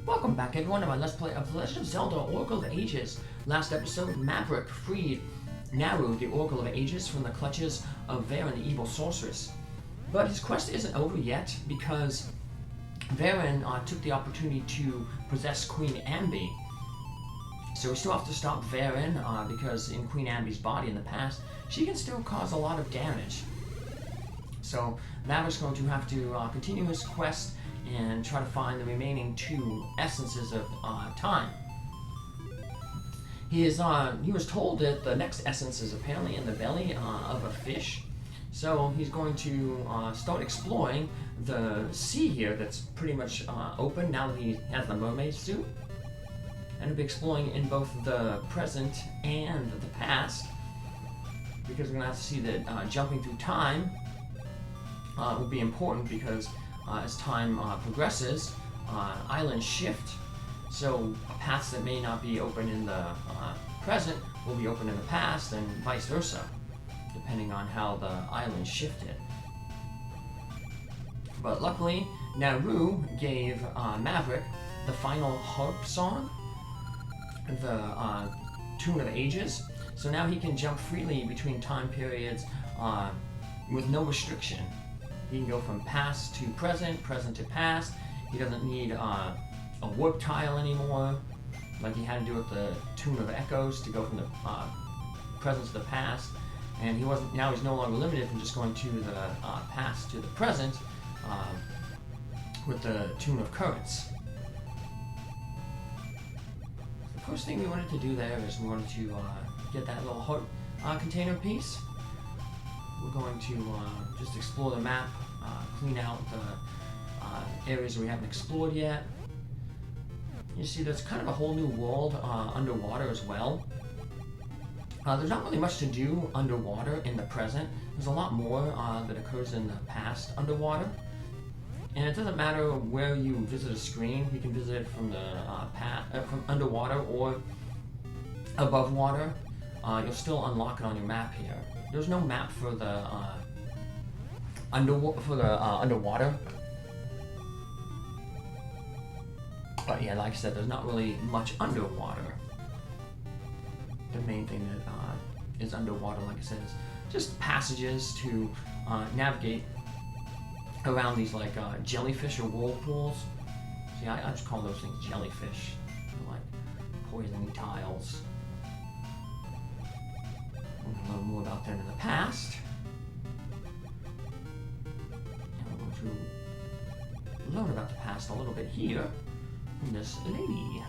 Welcome back everyone to my Let's Play of Legend of Zelda Oracle of Ages. Last episode, Maverick freed Nayru, the Oracle of Ages, from the clutches of Veran, the evil sorceress. But his quest isn't over yet because Veran took the opportunity to possess Queen Ambi. So we still have to stop Veran because in Queen Ambi's body in the past, she can still cause a lot of damage. So Maverick's going to have to continue his quest and try to find the remaining two essences of time. He was told that the next essence is apparently in the belly of a fish. So he's going to start exploring the sea here that's pretty much open now that he has the mermaid suit. And he'll be exploring in both the present and the past, because we're going to have to see that jumping through time will be important, because as time progresses, islands shift, so paths that may not be open in the present will be open in the past, and vice versa, depending on how the island shifted. But luckily, Nayru gave Maverick the final harp song, the Tune of Ages, so now he can jump freely between time periods with no restriction. He can go from past to present, present to past. He doesn't need a warp tile anymore, like he had to do with the Tune of Echoes to go from the present to the past. And now he's no longer limited from just going to the past to the present with the Tune of Currents. The first thing we wanted to do there is we wanted to get that little heart container piece. We're going to just explore the map, clean out the areas we haven't explored yet. You see, there's kind of a whole new world underwater as well. There's not really much to do underwater in the present. There's a lot more that occurs in the past underwater. And it doesn't matter where you visit a screen. You can visit it from the from underwater or above water. You'll still unlock it on your map here. There's no map for the underwater. But yeah, like I said, there's not really much underwater. The main thing that is underwater, like I said, is just passages to navigate around these like jellyfish or whirlpools. See, I just call those things jellyfish. They're like poisoning tiles. We're going to learn more about them in the past. And we're going to learn about the past a little bit here from this lady.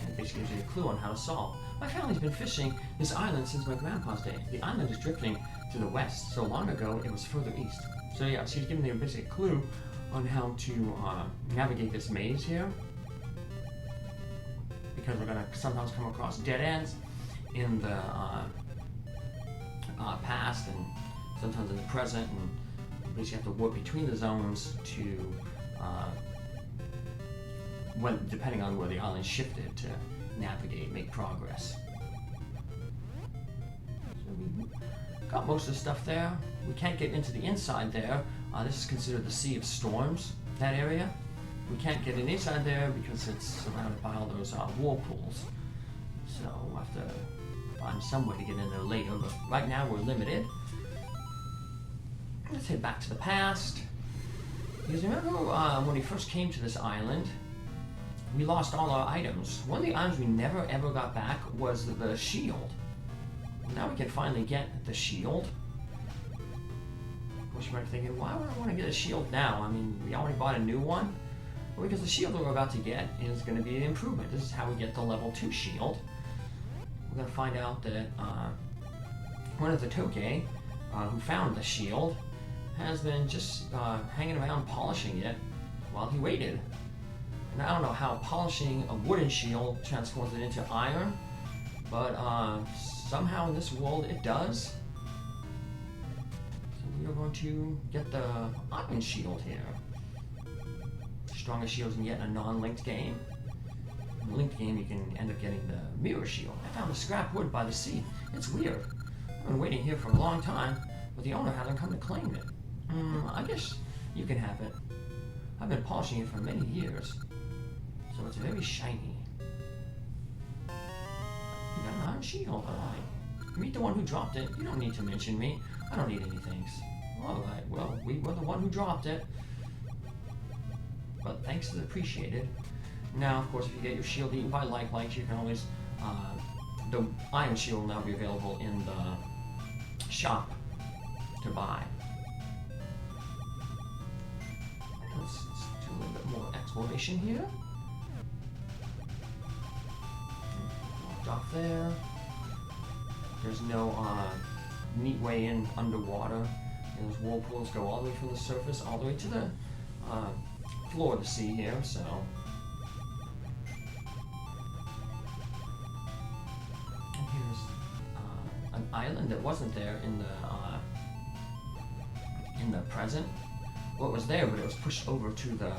And it basically gives you a clue on how to solve. My family's been fishing this island since my grandpa's day. The island is drifting to the west. So long ago, it was further east. So yeah, she's giving me a basic clue on how to navigate this maze here. Because we're going to sometimes come across dead ends in the past and sometimes in the present, and you basically have to warp between the zones to, depending on where the island shifted, to navigate, make progress. So we got most of the stuff there. We can't get into the inside there. This is considered the Sea of Storms, that area. We can't get in inside there because it's surrounded by all those whirlpools. So we'll have to find some way to get in there later, but right now we're limited. Let's head back to the past. Because remember when we first came to this island, we lost all our items. One of the items we never ever got back was the shield. Now we can finally get the shield. Of course, you might be thinking, why would I want to get a shield now? I mean, we already bought a new one. Well, because the shield that we're about to get is going to be an improvement. This is how we get the level 2 shield. We're going to find out that one of the Toge who found the shield has been just hanging around polishing it while he waited. And I don't know how polishing a wooden shield transforms it into iron, but somehow in this world it does. So we are going to get the iron shield here. Strongest shields you can get in a non-linked game. In a linked game, you can end up getting the mirror shield. I found the scrap wood by the sea. It's weird. I've been waiting here for a long time, but the owner hasn't come to claim it. I guess you can have it. I've been polishing it for many years, so it's very shiny. You got an iron shield, alright. Meet the one who dropped it. You don't need to mention me. I don't need any thanks. Alright, well, we were the one who dropped it. But thanks is appreciated. Now, of course, if you get your shield eaten by light, you can always... the iron shield will now be available in the shop to buy. Let's do a little bit more exploration here. Locked off there. There's no neat way in underwater. And those whirlpools go all the way from the surface all the way to the floor of the sea here, so... And here's an island that wasn't there in the present. Well, it was there, but it was pushed over to the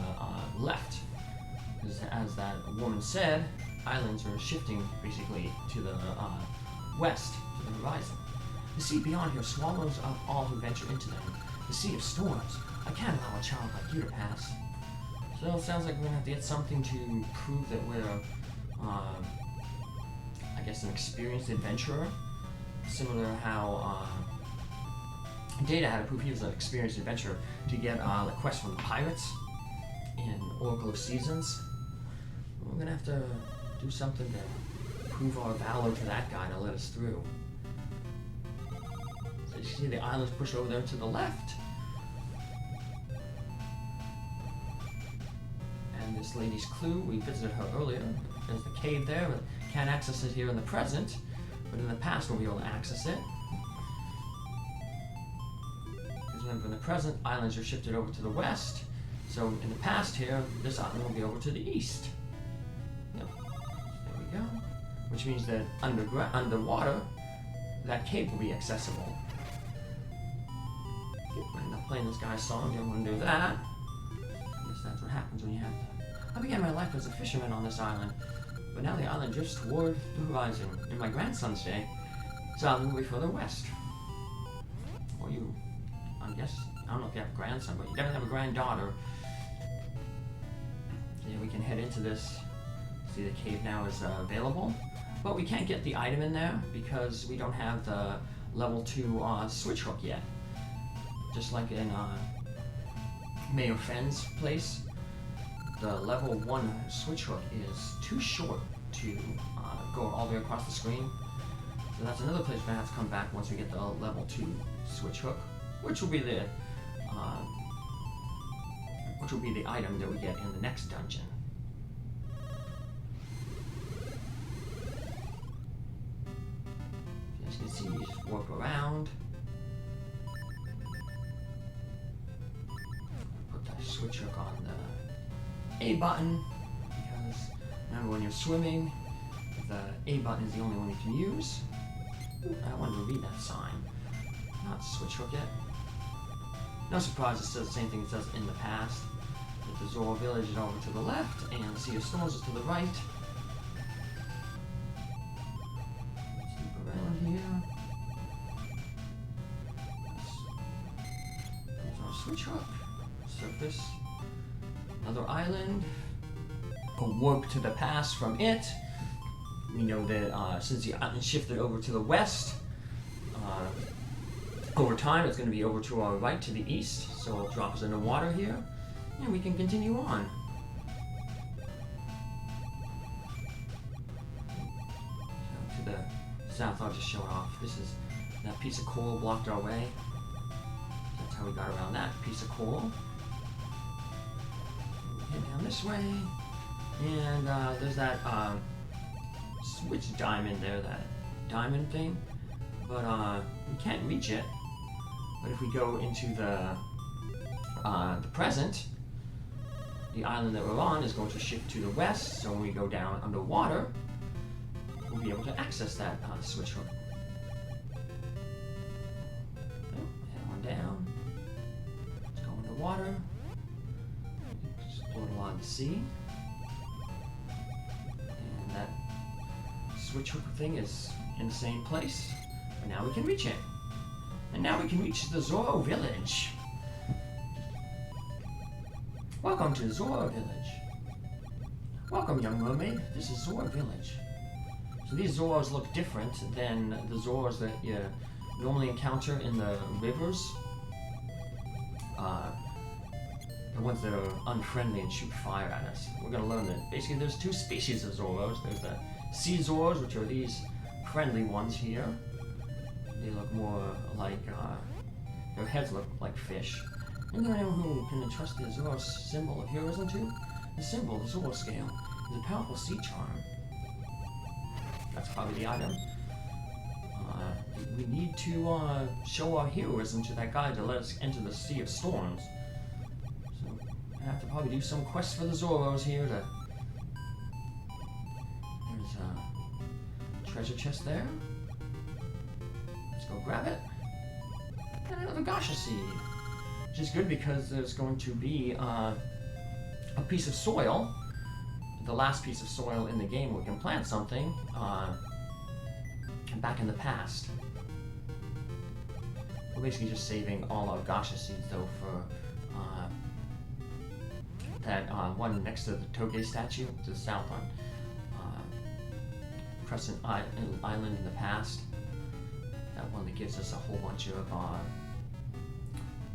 left. As that woman said, islands are shifting basically to the west, to the horizon. The sea beyond here swallows up all who venture into them. The sea of storms. I can't allow a child like you to pass. So it sounds like we're gonna have to get something to prove that we're, I guess, an experienced adventurer. Similar to how Data had to prove he was an experienced adventurer to get the quest from the pirates in Oracle of Seasons. We're gonna have to do something to prove our valor to that guy to let us through. So you see the island's pushed over there to the left. And this lady's clue, we visited her earlier. There's the cave there, but can't access it here in the present. But in the past we'll be able to access it. Because remember, in the present, islands are shifted over to the west. So in the past here, this island will be over to the east. Yep. There we go. Which means that underwater, that cave will be accessible. I end up playing this guy's song, didn't want to do that. I guess that's what happens when you have to... I began my life as a fisherman on this island, but now the island drifts toward the horizon. In my grandson's day, this island will be further west. Or you, I guess, I don't know if you have a grandson, but you definitely have a granddaughter. Yeah, we can head into this. See, the cave now is available, but we can't get the item in there because we don't have the level 2 switch hook yet. Just like in Mayor Fenn's place, the level 1 switch hook is too short to go all the way across the screen. So that's another place we're gonna have to come back once we get the level 2 switch hook, which will be the item that we get in the next dungeon. As you can see, you just warp around. Put that switch hook on the A button, because remember when you're swimming, the A button is the only one you can use. I wanted to read that sign. Not switch hook yet. No surprise, it says the same thing it says in the past. That the Zoro village is over to the left, and the Sea of Storms is to the right. Let's loop around here. There's our switch hook. Surface. Another island. A warp to the past from it. We know that since the island shifted over to the west, over time it's going to be over to our right to the east, so it'll drop us in the water here, and we can continue on. So to the south, I'll just show it off. This is that piece of coral blocked our way. That's how we got around that piece of coral. Head down this way, and there's that switch diamond there, that diamond thing, but we can't reach it. But if we go into the present, the island that we're on is going to shift to the west, so when we go down underwater, we'll be able to access that switch hook. Head on down. Let's go underwater. Explore along the sea. And that switch hook thing is in the same place, but now we can reach it. And now we can reach the Zoro village. Welcome to Zora Village. Welcome, young mermaid. This is Zora Village. So these Zoras look different than the Zoras that you normally encounter in the rivers. The ones that are unfriendly and shoot fire at us. We're going to learn that basically there's two species of Zoras. There's the sea Zoras, which are these friendly ones here. They look more like, their heads look like fish. And then anyone who can entrust the Zora symbol of heroism to? The symbol, the Zora scale, is a powerful sea charm. That's probably the item. We need to show our heroism to that guy to let us enter the Sea of Storms. So I have to probably do some quests for the Zoros here to... There's a treasure chest there. Let's go grab it. And another Gasha seed. Which is good because there's going to be a piece of soil, the last piece of soil in the game where we can plant something back in the past. We're basically just saving all our Gasha seeds though for that one next to the Toge statue to the south on Crescent Island in the past. That one that gives us a whole bunch of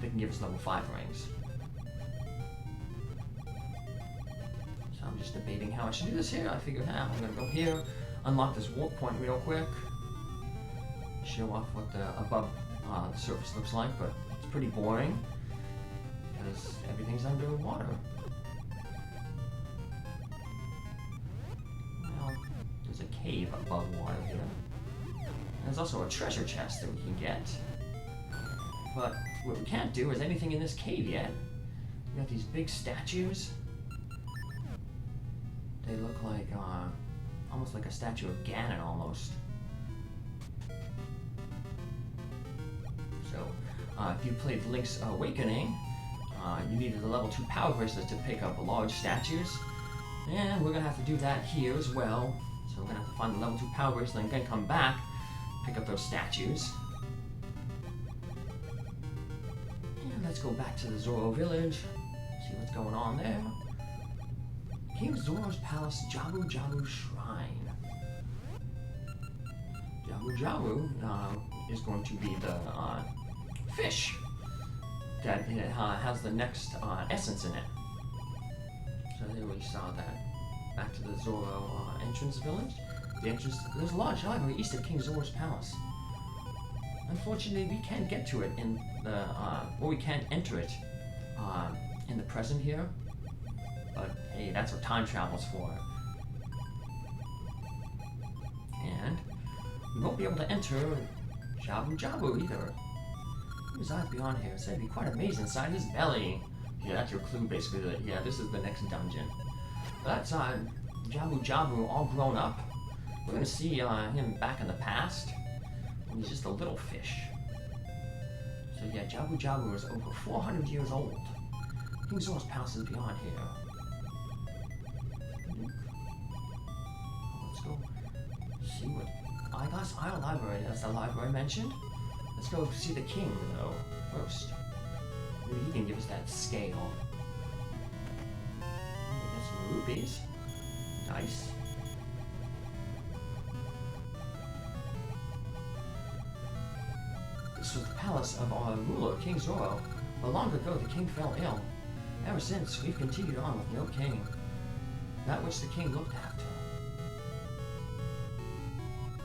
they can give us level 5 rings. So I'm just debating how I should do this here. I figured, I'm gonna go here, unlock this warp point real quick, show off what the above the surface looks like, but it's pretty boring because everything's underwater. Well, there's a cave above water here. And there's also a treasure chest that we can get. But what we can't do is anything in this cave yet. We got these big statues. They look like, almost like a statue of Ganon almost. So, if you played Link's Awakening, you needed a level 2 power bracelet to pick up large statues. And we're gonna have to do that here as well. So we're gonna have to find the level 2 power bracelet and then come back, pick up those statues. Let's go back to the Zora village, see what's going on there. King Zora's Palace Jabu Jabu Shrine. Jabu Jabu is going to be the fish that has the next essence in it. So there we saw that. Back to the Zora entrance village. The entrance, there's a large library east of King Zora's Palace. Unfortunately, we can't get to it in the, well, we can't enter it in the present here, but hey, that's what time travel's for. And we won't be able to enter Jabu Jabu either. He resides beyond here. It's said to be quite amazing inside his belly. Yeah, that's your clue basically that, yeah, this is the next dungeon. But that's Jabu Jabu all grown up. We're gonna see him back in the past. He's just a little fish. So yeah, Jabu Jabu is over 400 years old. King Zora's Palace is beyond here. Let's go see what Eyeglass Isle Library, that's the library mentioned. Let's go see the king though, first. Maybe he can give us that scale. Get some rupees. Nice. This was the palace of our ruler, King Zora, but long ago the king fell ill. Ever since, we've continued on with no king, that which the king looked after.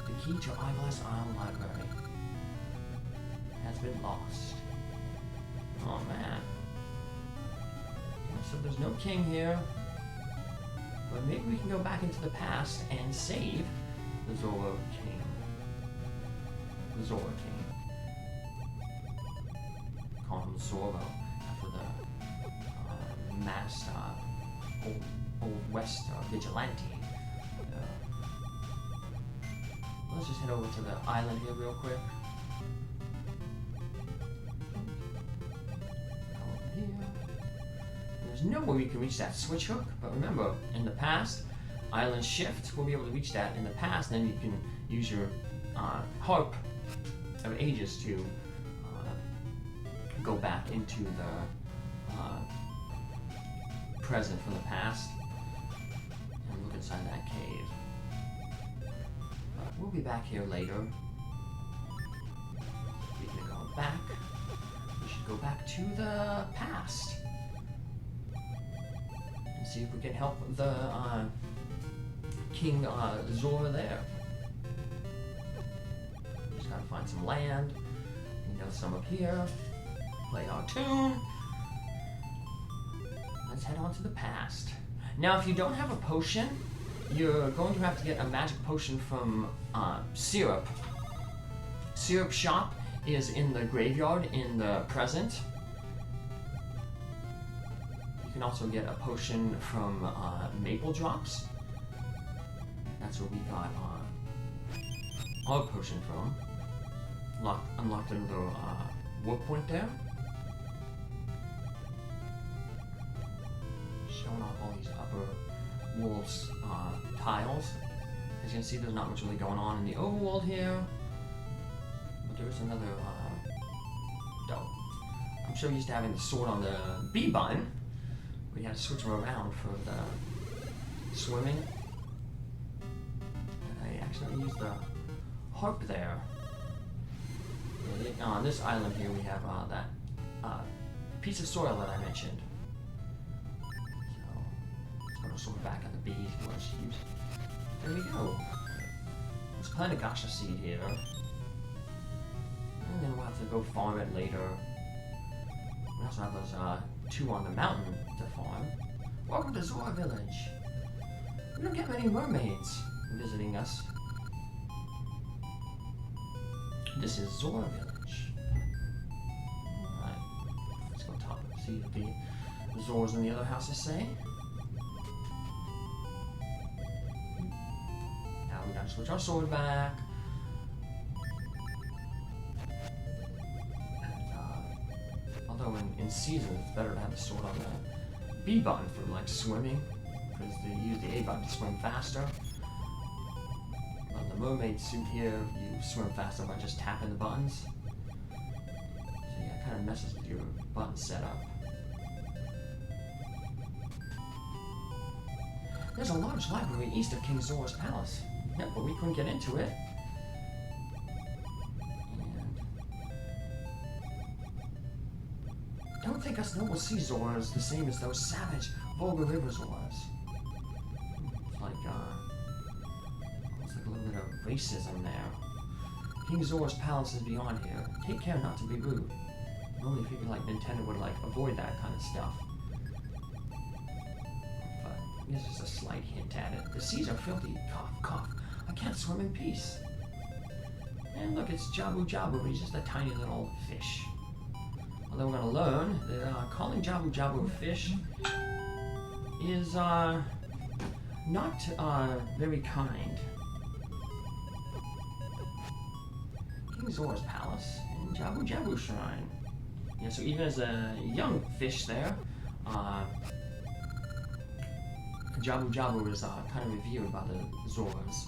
The key to Eyeglass Isle Library has been lost. Oh man. So there's no king here, but maybe we can go back into the past and save the Zora king. The Zora king. Call him Zora after the masked old West vigilante. Let's just head over to the island here real quick. Over here. There's no way we can reach that switch hook, but remember, in the past, island shift, we'll be able to reach that in the past, and then you can use your harp of ages to go back into the present from the past and look inside that cave. But we'll be back here later. Speaking of going back, we should go back to the past and see if we can help the King Zora there. Just gotta find some land. You know, some up here. Play our tune. Let's head on to the past. Now, if you don't have a potion, you're going to have to get a magic potion from Syrup. Syrup shop is in the graveyard in the present. You can also get a potion from Maple Drops. That's where we got our potion from. Unlocked another warp point there. Showing off all these upper wolves tiles. As you can see, there's not much really going on in the overworld here. But there's another I'm so used to having the sword on the B button. We had to switch them around for the swimming. And I accidentally used the harp there. On this island here, we have that piece of soil that I mentioned. So let's put our sword back on the B. There we go. Let's plant a gacha seed here. And then we'll have to go farm it later. We also have those two on the mountain to farm. Welcome to Zora Village. We don't get many mermaids visiting us. This is Zora Village. Alright. Let's go top and see what the Zoras in the other houses say. Now we gotta switch our sword back. Although in season, it's better to have the sword on the B button for like swimming, because they use the A button to swim faster. On the mermaid suit here, you swim faster by just tapping the buttons. So yeah, it kind of messes with your button setup. There's a large library east of King Zora's palace. Yep, but we couldn't get into it. Don't think us noble sea Zoras the same as those savage, vulgar river Zoras. It's like, almost like a little bit of racism there. King Zora's palace is beyond here. Take care not to be rude. Normally figure like Nintendo would like avoid that kind of stuff. But this is a slight hint at it. The seas are filthy. Cough, cough. I can't swim in peace. And look, it's Jabu Jabu, but he's just a tiny little fish. Although we're going to learn that calling Jabu Jabu a fish is not very kind. King Zora's palace and Jabu Jabu shrine. Yeah, so even as a young fish there, Jabu Jabu is kind of revered by the Zoras.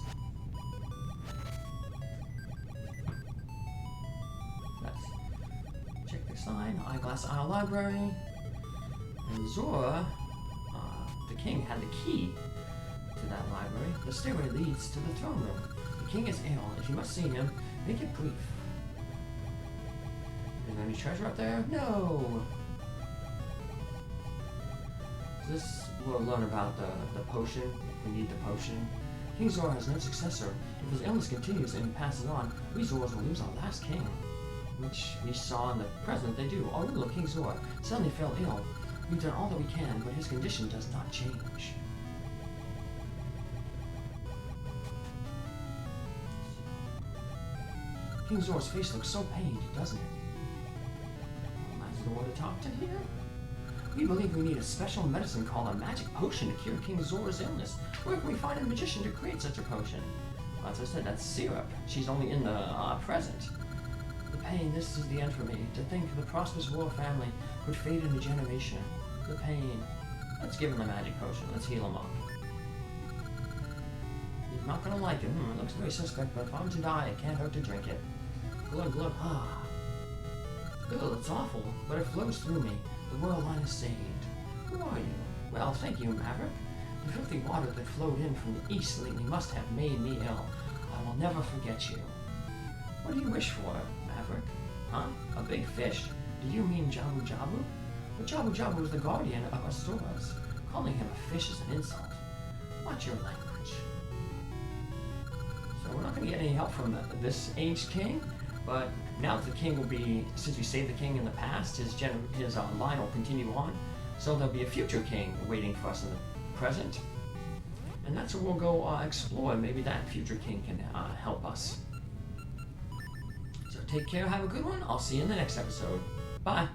Sign, Eyeglass Isle Library. And Zora, the king, had the key to that library. The stairway leads to the throne room. The king is ill. If you must see him, make it brief. Is there any treasure up there? No! This we'll learn about the potion, if we need the potion. King Zora has no successor. If his illness continues and he passes on, we Zoras will lose our last king. Which we saw in the present they do. Oh look, King Zora suddenly fell ill. We've done all that we can, but his condition does not change. King Zora's face looks so pained, doesn't it? Well, that's the one to talk to here. We believe we need a special medicine called a magic potion to cure King Zora's illness. Where can we find a magician to create such a potion? Well, as I said, that's Syrup. She's only in the present. The pain, this is the end for me. To think the prosperous royal family could fade in a generation. The pain. Let's give him the magic potion. Let's heal him up. He's not gonna like it. It looks very suspect, but if I'm to die, it can't hurt to drink it. Glug, glug, ah. Ugh, it's awful, but it flows through me. The royal line is saved. Who are you? Well, thank you, Maverick. The filthy water that flowed in from the east lately must have made me ill. I will never forget you. What do you wish for, Maverick? Huh? A big fish? Do you mean Jabu Jabu? But Jabu Jabu is the guardian of Asuras. Calling him a fish is an insult. Watch your language. So we're not going to get any help from this aged king, but now that the king will be, since we saved the king in the past, his line will continue on. So there'll be a future king waiting for us in the present. And that's where we'll go explore. Maybe that future king can help us. So take care, have a good one. I'll see you in the next episode. Bye.